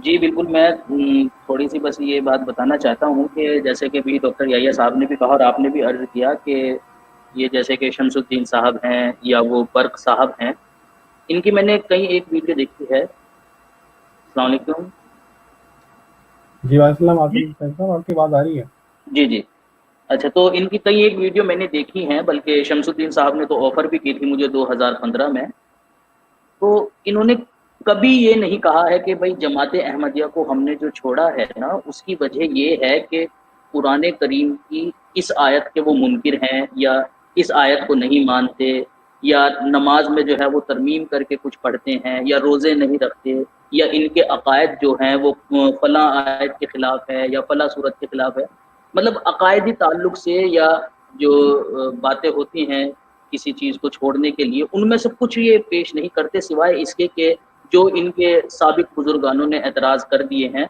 جی بالکل، میں تھوڑی سی بس یہ بات بتانا چاہتا ہوں کہ جیسے کہ بھی ڈاکٹر یحییٰ صاحب نے بھی کہا اور آپ نے بھی عرض کیا کہ یہ جیسے کہ شمس الدین صاحب ہیں یا وہ برق صاحب ہیں، ان کی میں نے کئی ایک ویڈیو دیکھی ہے۔ السلام علیکم۔ جی وعلیکم السلام عاصم صاحب، آپ کی بات آ رہی ہے؟ جی جی، اچھا تو ان کی کئی ایک ویڈیو میں نے دیکھی ہیں، بلکہ شمس الدین صاحب نے تو آفر بھی کی تھی مجھے 2015 میں۔ تو انہوں نے کبھی یہ نہیں کہا ہے کہ بھائی جماعت احمدیہ کو ہم نے جو چھوڑا ہے نا، اس کی وجہ یہ ہے کہ قرآن کریم کی اس آیت کے وہ منکر ہیں، یا اس آیت کو نہیں مانتے، یا نماز میں جو ہے وہ ترمیم کر کے کچھ پڑھتے ہیں، یا روزے نہیں رکھتے، یا ان کے عقائد جو ہیں وہ فلاں آیت کے خلاف ہے یا فلاں صورت کے خلاف ہے۔ مطلب عقائدی تعلق سے یا جو باتیں ہوتی ہیں کسی چیز کو چھوڑنے کے لیے، ان میں سے کچھ یہ پیش نہیں کرتے سوائے اس کے کہ جو ان کے سابق بزرگانوں نے اعتراض کر دیے ہیں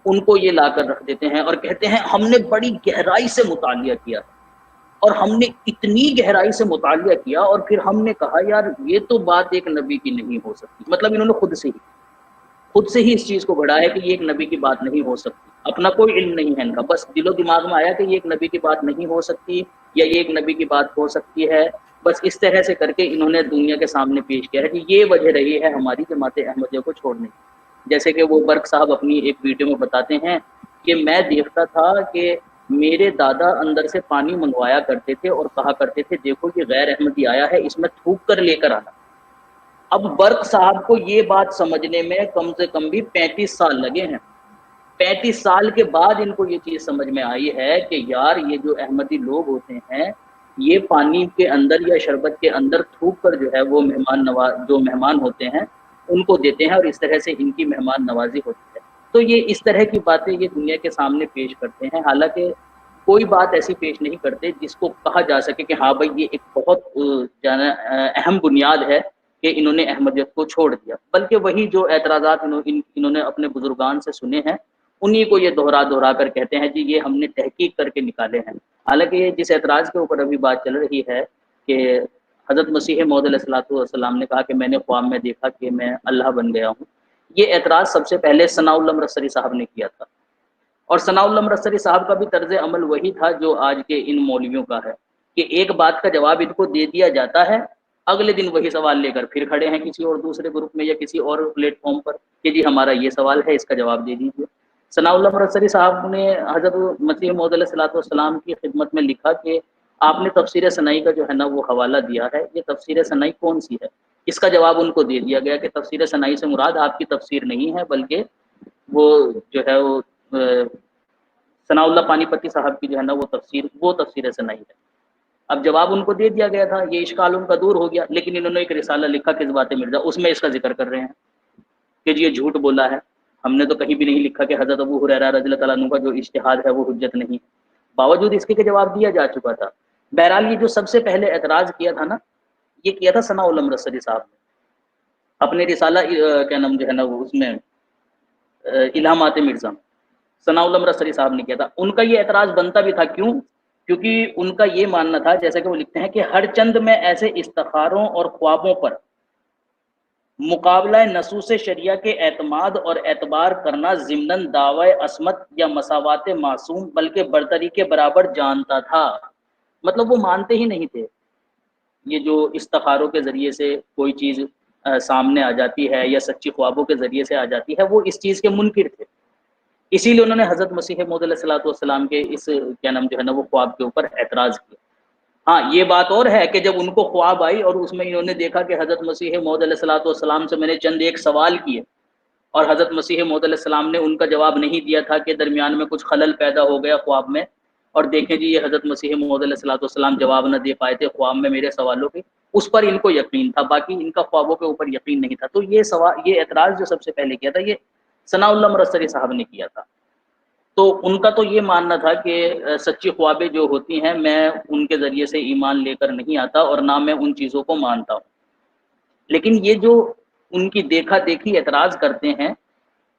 ان کو یہ لا کر رکھ دیتے ہیں اور کہتے ہیں ہم نے بڑی گہرائی سے مطالعہ کیا اور ہم نے اتنی گہرائی سے مطالعہ کیا اور پھر ہم نے کہا یار یہ تو بات ایک نبی کی نہیں ہو سکتی۔ مطلب انہوں نے خود سے ہی اس چیز کو بڑھایا کہ یہ ایک نبی کی بات نہیں ہو سکتی، اپنا کوئی علم نہیں ہے ان کا، بس دل و دماغ میں آیا کہ یہ ایک نبی کی بات نہیں ہو سکتی یا یہ ایک نبی کی بات ہو سکتی ہے، بس اس طرح سے کر کے انہوں نے دنیا کے سامنے پیش کیا ہے کہ یہ وجہ رہی ہے ہماری جماعت احمدیہ کو چھوڑنے کی۔ جیسے کہ وہ برق صاحب اپنی ایک ویڈیو میں بتاتے ہیں کہ میں دیکھتا تھا کہ میرے دادا اندر سے پانی منگوایا کرتے تھے اور کہا کرتے تھے دیکھو یہ غیر احمدی آیا ہے، اس میں تھوک کر لے کر آنا۔ اب برق صاحب کو یہ بات سمجھنے میں کم سے کم بھی 35 سال لگے ہیں۔ 35 سال کے بعد ان کو یہ چیز سمجھ میں آئی ہے کہ یار یہ جو احمدی لوگ ہوتے ہیں یہ پانی کے اندر یا شربت کے اندر تھوک کر جو ہے وہ جو مہمان ہوتے ہیں ان کو دیتے ہیں اور اس طرح سے ان کی مہمان نوازی ہوتی ہے۔ تو یہ اس طرح کی باتیں یہ دنیا کے سامنے پیش کرتے ہیں، حالانکہ کوئی بات ایسی پیش نہیں کرتے جس کو کہا جا سکے کہ ہاں بھائی یہ ایک بہت اہم بنیاد ہے کہ انہوں نے احمدیت کو چھوڑ دیا، بلکہ وہی جو اعتراضات انہوں نے اپنے بزرگان سے سنے ہیں انہی کو یہ دہرا کر کہتے ہیں جی یہ ہم نے تحقیق کر کے نکالے ہیں۔ حالانکہ یہ جس اعتراض کے اوپر ابھی بات چل رہی ہے کہ حضرت مسیح موعود علیہ الصلوۃ والسلام نے کہا کہ میں نے خواب میں دیکھا کہ میں اللہ بن گیا ہوں، یہ اعتراض سب سے پہلے ثناء اللہ مرسری صاحب نے کیا تھا، اور ثناء اللہ مرسری صاحب کا بھی طرز عمل وہی تھا جو آج کے ان مولویوں کا ہے کہ ایک بات کا جواب ان کو دے دیا جاتا ہے، اگلے دن وہی سوال لے کر پھر کھڑے ہیں کسی اور دوسرے گروپ میں یا کسی اور پلیٹ فارم پر کہ جی ہمارا یہ سوال ہے اس کا جواب دے دیجیے۔ ثناء اللہ مرسری صاحب نے حضرت مسیح موعود علیہ الصلوۃ والسلام کی خدمت میں لکھا کہ آپ نے تفسیر سنائی کا جو ہے نا وہ حوالہ دیا ہے، یہ تفسیر سنائی کون سی ہے؟ اس کا جواب ان کو دے دیا گیا کہ تفسیر سنائی سے مراد آپ کی تفسیر نہیں ہے بلکہ وہ جو ہے وہ ثناء اللہ پانی پتی صاحب کی جو ہے نا وہ تفسیر سنائی ہے۔ اب جواب ان کو دے دیا گیا تھا، یہ اشکال ان کا دور ہو گیا، لیکن انہوں نے ایک رسالہ لکھا کس بات مرزا، اس میں اس کا ذکر کر رہے ہیں کہ جی یہ جھوٹ بولا ہے، ہم نے تو کہیں بھی نہیں لکھا کہ حضرت ابو ہریرہ رضی اللہ تعالیٰ عنہ کا جو اجتہاد ہے وہ حجت نہیں، باوجود اس کے جواب دیا جا چکا تھا۔ بہرحال یہ جو سب سے پہلے اعتراض کیا تھا نا، یہ کیا تھا ثناء اللہ مرسلی صاحب نے اپنے رسالہ کیا نام جو ہے نا وہ اس میں الہامات مرزا ثناء اللہ مرسلی صاحب نے کیا تھا۔ ان کا یہ اعتراض بنتا بھی تھا، کیوں؟ کیونکہ ان کا یہ ماننا تھا جیسا کہ وہ لکھتے ہیں کہ ہر چند میں ایسے استخاروں اور خوابوں پر مقابلہ نصوص شریعہ کے اعتماد اور اعتبار کرنا ضمناً دعوی عصمت یا مساوات معصوم بلکہ برتری کے برابر جانتا تھا۔ مطلب وہ مانتے ہی نہیں تھے یہ جو استخاروں کے ذریعے سے کوئی چیز سامنے آ جاتی ہے یا سچی خوابوں کے ذریعے سے آ جاتی ہے، وہ اس چیز کے منکر تھے۔ اسی لیے انہوں نے حضرت مسیح موعود علیہ الصلوۃ والسلام کے اس کیا نام جو ہے نا وہ خواب کے اوپر اعتراض کیا۔ ہاں یہ بات اور ہے کہ جب ان کو خواب آئی اور اس میں انہوں نے دیکھا کہ حضرت مسیح موعود علیہ الصلوۃ والسلام سے میں نے چند ایک سوال کیے اور حضرت مسیح موعود علیہ السلام نے ان کا جواب نہیں دیا تھا کہ درمیان میں کچھ خلل پیدا ہو گیا خواب میں، اور دیکھیں جی یہ حضرت مسیح موعود علیہ الصلوۃ والسلام جواب نہ دے پائے تھے خواب میں میرے سوالوں کے، اس پر ان کو یقین تھا، باقی ان کا خوابوں کے اوپر یقین نہیں تھا۔ تو یہ اعتراض جو سب سے پہلے کیا تھا یہ ثناء اللہ مرسلی صاحب نے کیا تھا۔ تو ان کا تو یہ ماننا تھا کہ سچی خوابیں جو ہوتی ہیں میں ان کے ذریعے سے ایمان لے کر نہیں آتا اور نہ میں ان چیزوں کو مانتا ہوں، لیکن یہ جو ان کی دیکھا دیکھی اعتراض کرتے ہیں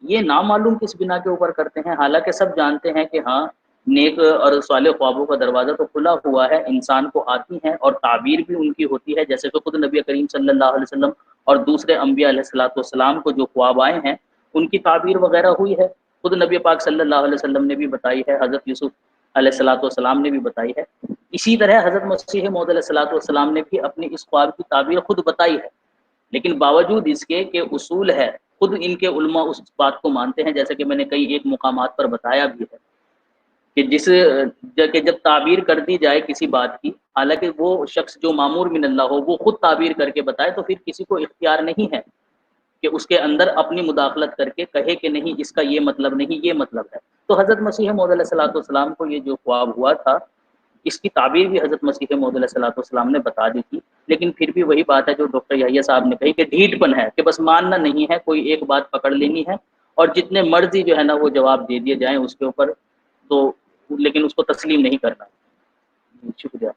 یہ نامعلوم کس بنا کے اوپر کرتے ہیں، حالانکہ سب جانتے ہیں کہ ہاں نیک اور صالح خوابوں کا دروازہ تو کھلا ہوا ہے، انسان کو آتی ہیں اور تعبیر بھی ان کی ہوتی ہے، جیسے کہ خود نبی کریم صلی اللہ علیہ وسلم اور دوسرے انبیاء علیہ الصلوۃ والسلام کو جو خواب آئے ہیں ان کی تعبیر وغیرہ ہوئی ہے، خود نبی پاک صلی اللہ علیہ وسلم نے بھی بتائی ہے، حضرت یوسف علیہ الصلوۃ والسلام نے بھی بتائی ہے، اسی طرح حضرت مسیح موعود علیہ الصلوۃ والسلام نے بھی اپنی اس خواب کی تعبیر خود بتائی ہے، لیکن باوجود اس کے کہ اصول ہے، خود ان کے علماء اس بات کو مانتے ہیں، جیسے کہ میں نے کئی ایک مقامات پر بتایا بھی ہے کہ کہ جب تعبیر کر دی جائے کسی بات کی، حالانکہ وہ شخص جو مامور من اللہ ہو وہ خود تعبیر کر کے بتائے، تو پھر کسی کو اختیار نہیں ہے کہ اس کے اندر اپنی مداخلت کر کے کہے کہ نہیں اس کا یہ مطلب نہیں، یہ مطلب ہے۔ تو حضرت مسیح موعود علیہ الصلوۃ والسلام کو یہ جو خواب ہوا تھا، اس کی تعبیر بھی حضرت مسیح موعود علیہ الصلوۃ والسلام نے بتا دی تھی، لیکن پھر بھی وہی بات ہے جو ڈاکٹر یحییٰ صاحب نے کہی کہ ڈھیٹ پن ہے، کہ بس ماننا نہیں ہے، کوئی ایک بات پکڑ لینی ہے اور جتنے مرضی جو ہے نا وہ جواب دے دیے جائیں اس کے اوپر، تو لیکن اس کو تسلیم نہیں کرنا۔ شکریہ۔